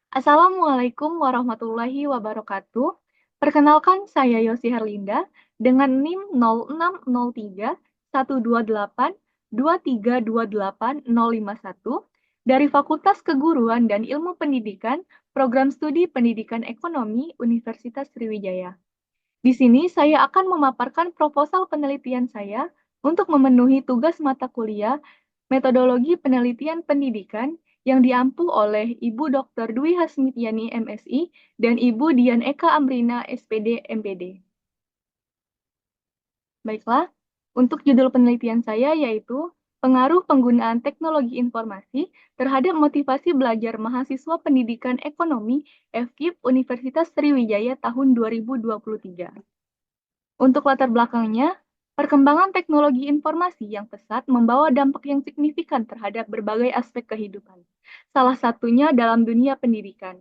Assalamualaikum warahmatullahi wabarakatuh. Perkenalkan, saya Yosi Herlinda dengan NIM 0603-128-2328051 dari Fakultas Keguruan dan Ilmu Pendidikan, Program Studi Pendidikan Ekonomi Universitas Sriwijaya. Di sini saya akan memaparkan proposal penelitian saya untuk memenuhi tugas mata kuliah Metodologi Penelitian Pendidikan yang diampu oleh Ibu Dr. Dwi Hasmitiani MSI dan Ibu Dian Eka Amrina SPD MPD. Baiklah, untuk judul penelitian saya yaitu Pengaruh Penggunaan Teknologi Informasi terhadap Motivasi Belajar Mahasiswa Pendidikan Ekonomi FKIP Universitas Sriwijaya tahun 2023. Untuk latar belakangnya, perkembangan teknologi informasi yang pesat membawa dampak yang signifikan terhadap berbagai aspek kehidupan. Salah satunya dalam dunia pendidikan.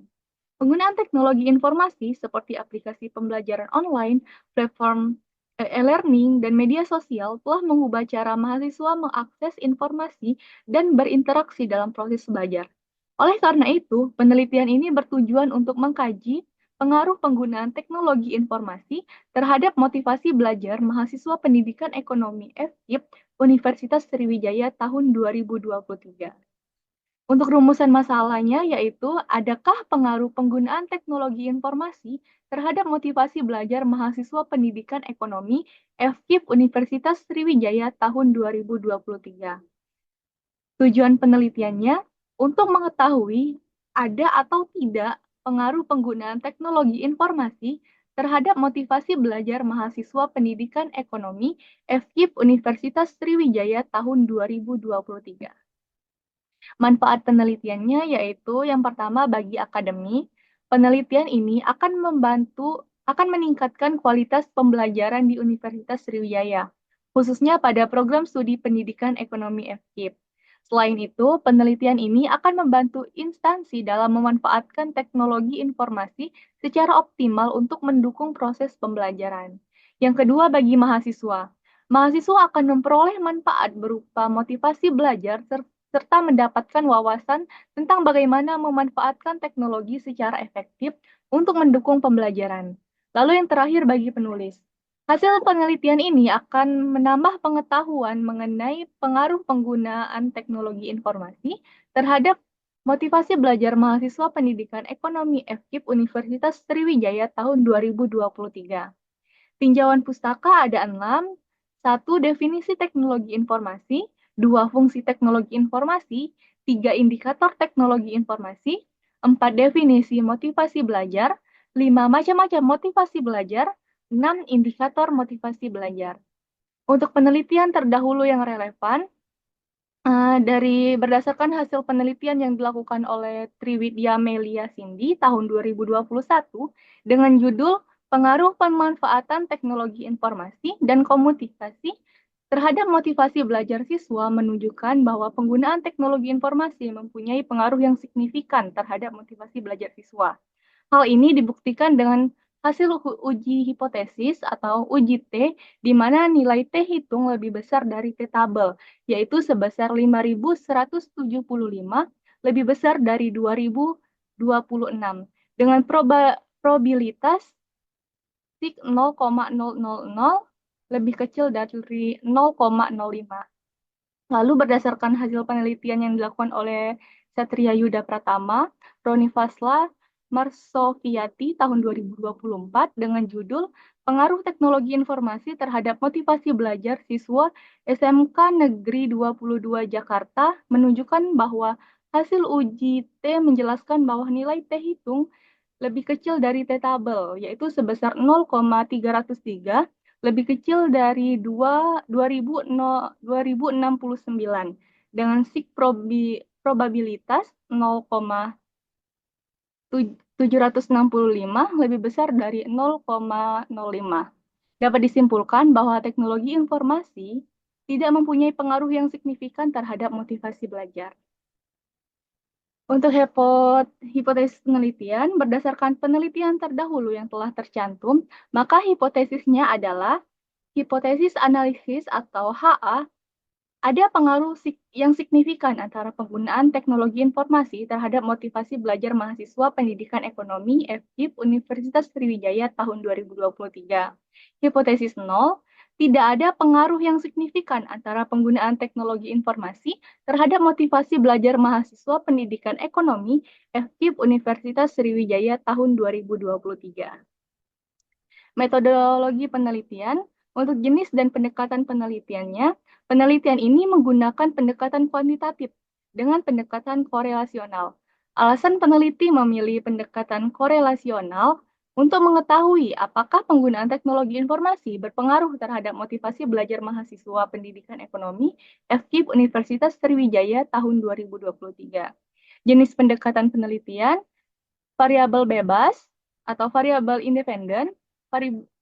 Penggunaan teknologi informasi seperti aplikasi pembelajaran online, platform e-learning, dan media sosial telah mengubah cara mahasiswa mengakses informasi dan berinteraksi dalam proses belajar. Oleh karena itu, penelitian ini bertujuan untuk mengkaji pengaruh penggunaan teknologi informasi terhadap motivasi belajar mahasiswa pendidikan ekonomi FKIP Universitas Sriwijaya tahun 2023. Untuk rumusan masalahnya yaitu, adakah pengaruh penggunaan teknologi informasi terhadap motivasi belajar mahasiswa pendidikan ekonomi FKIP Universitas Sriwijaya tahun 2023? Tujuan penelitiannya untuk mengetahui ada atau tidak pengaruh penggunaan teknologi informasi terhadap motivasi belajar mahasiswa pendidikan ekonomi FKIP Universitas Sriwijaya tahun 2023. Manfaat penelitiannya yaitu yang pertama bagi akademi, penelitian ini akan meningkatkan kualitas pembelajaran di Universitas Sriwijaya, khususnya pada program studi pendidikan ekonomi FKIP. Selain itu, penelitian ini akan membantu instansi dalam memanfaatkan teknologi informasi secara optimal untuk mendukung proses pembelajaran. Yang kedua, bagi mahasiswa. Mahasiswa akan memperoleh manfaat berupa motivasi belajar serta mendapatkan wawasan tentang bagaimana memanfaatkan teknologi secara efektif untuk mendukung pembelajaran. Lalu yang terakhir bagi penulis. Hasil penelitian ini akan menambah pengetahuan mengenai pengaruh penggunaan teknologi informasi terhadap motivasi belajar mahasiswa pendidikan ekonomi FKIP Universitas Sriwijaya tahun 2023. Tinjauan pustaka ada 6. 1. Definisi teknologi informasi. 2. Fungsi teknologi informasi. 3. Indikator teknologi informasi. 4. Definisi motivasi belajar. 5. Macam-macam motivasi belajar. 6. Indikator motivasi belajar. Untuk penelitian terdahulu yang relevan, berdasarkan hasil penelitian yang dilakukan oleh Triwidya Melia Cindy tahun 2021 dengan judul Pengaruh Pemanfaatan Teknologi Informasi dan Komunikasi terhadap Motivasi Belajar Siswa menunjukkan bahwa penggunaan teknologi informasi mempunyai pengaruh yang signifikan terhadap motivasi belajar siswa. Hal ini dibuktikan dengan hasil uji hipotesis atau uji T, di mana nilai T hitung lebih besar dari T tabel, yaitu sebesar 5.175, lebih besar dari 2026, dengan probabilitas 0,000 lebih kecil dari 0,05. Lalu berdasarkan hasil penelitian yang dilakukan oleh Satria Yuda Pratama, Roni Fasla, Marsofiati tahun 2024 dengan judul Pengaruh Teknologi Informasi Terhadap Motivasi Belajar Siswa SMK Negeri 22 Jakarta menunjukkan bahwa hasil uji T menjelaskan bahwa nilai T hitung lebih kecil dari T tabel, yaitu sebesar 0,303, lebih kecil dari 2069, dengan probabilitas 0,765 lebih besar dari 0,05. Dapat disimpulkan bahwa teknologi informasi tidak mempunyai pengaruh yang signifikan terhadap motivasi belajar. Untuk hipotesis penelitian, berdasarkan penelitian terdahulu yang telah tercantum, maka hipotesisnya adalah hipotesis analisis atau HA Ada pengaruh yang signifikan antara penggunaan teknologi informasi terhadap motivasi belajar mahasiswa pendidikan ekonomi FKIP Universitas Sriwijaya tahun 2023. Hipotesis 0, tidak ada pengaruh yang signifikan antara penggunaan teknologi informasi terhadap motivasi belajar mahasiswa pendidikan ekonomi FKIP Universitas Sriwijaya tahun 2023. Metodologi penelitian, untuk jenis dan pendekatan penelitiannya, penelitian ini menggunakan pendekatan kuantitatif dengan pendekatan korelasional. Alasan peneliti memilih pendekatan korelasional untuk mengetahui apakah penggunaan teknologi informasi berpengaruh terhadap motivasi belajar mahasiswa pendidikan ekonomi FKIP Universitas Sriwijaya tahun 2023. Jenis pendekatan penelitian, variabel bebas atau variabel independen.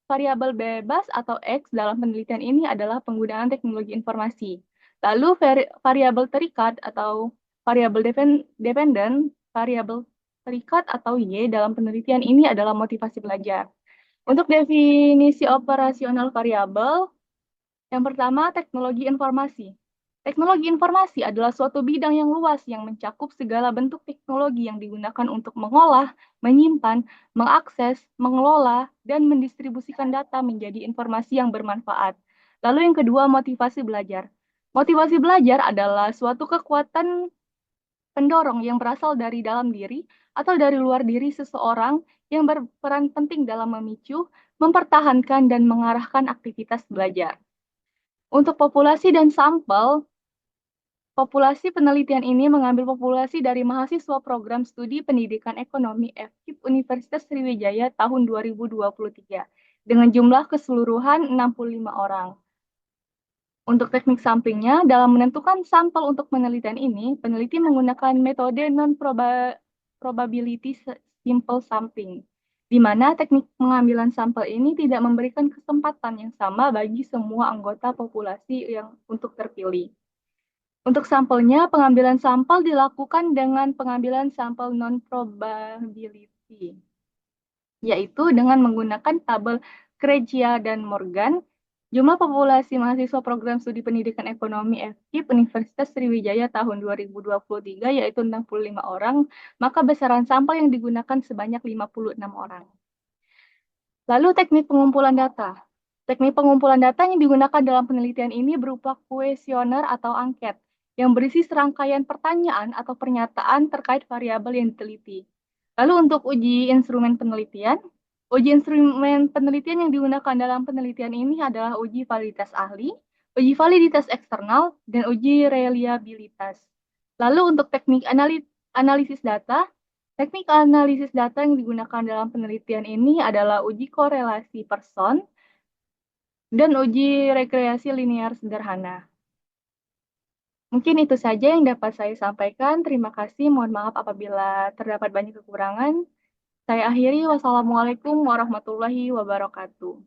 Variabel bebas atau X dalam penelitian ini adalah penggunaan teknologi informasi. Lalu variabel terikat atau variabel dependen, variabel terikat atau Y dalam penelitian ini adalah motivasi belajar. Untuk definisi operasional variabel, yang pertama, teknologi informasi. Teknologi informasi adalah suatu bidang yang luas yang mencakup segala bentuk teknologi yang digunakan untuk mengolah, menyimpan, mengakses, mengelola, dan mendistribusikan data menjadi informasi yang bermanfaat. Lalu yang kedua, motivasi belajar. Motivasi belajar adalah suatu kekuatan pendorong yang berasal dari dalam diri atau dari luar diri seseorang yang berperan penting dalam memicu, mempertahankan, dan mengarahkan aktivitas belajar. Untuk populasi dan sampel, populasi penelitian ini mengambil populasi dari mahasiswa program studi pendidikan ekonomi FKIP Universitas Sriwijaya tahun 2023 dengan jumlah keseluruhan 65 orang. Untuk teknik samplingnya, dalam menentukan sampel untuk penelitian ini, peneliti menggunakan metode non-probability simple sampling, di mana teknik pengambilan sampel ini tidak memberikan kesempatan yang sama bagi semua anggota populasi yang untuk terpilih. Untuk sampelnya, pengambilan sampel dilakukan dengan pengambilan sampel non-probability, yaitu dengan menggunakan tabel Krejcia dan Morgan. Jumlah populasi mahasiswa program studi pendidikan ekonomi FKIP Universitas Sriwijaya tahun 2023 yaitu 65 orang, maka besaran sampel yang digunakan sebanyak 56 orang. Lalu teknik pengumpulan data. Teknik pengumpulan data yang digunakan dalam penelitian ini berupa kuesioner atau angket yang berisi serangkaian pertanyaan atau pernyataan terkait variabel yang diteliti. Lalu untuk uji instrumen penelitian yang digunakan dalam penelitian ini adalah uji validitas ahli, uji validitas eksternal, dan uji reliabilitas. Lalu untuk teknik analisis data, teknik analisis data yang digunakan dalam penelitian ini adalah uji korelasi person dan uji rekreasi linear sederhana. Mungkin itu saja yang dapat saya sampaikan. Terima kasih. Mohon maaf apabila terdapat banyak kekurangan. Saya akhiri. Wassalamualaikum warahmatullahi wabarakatuh.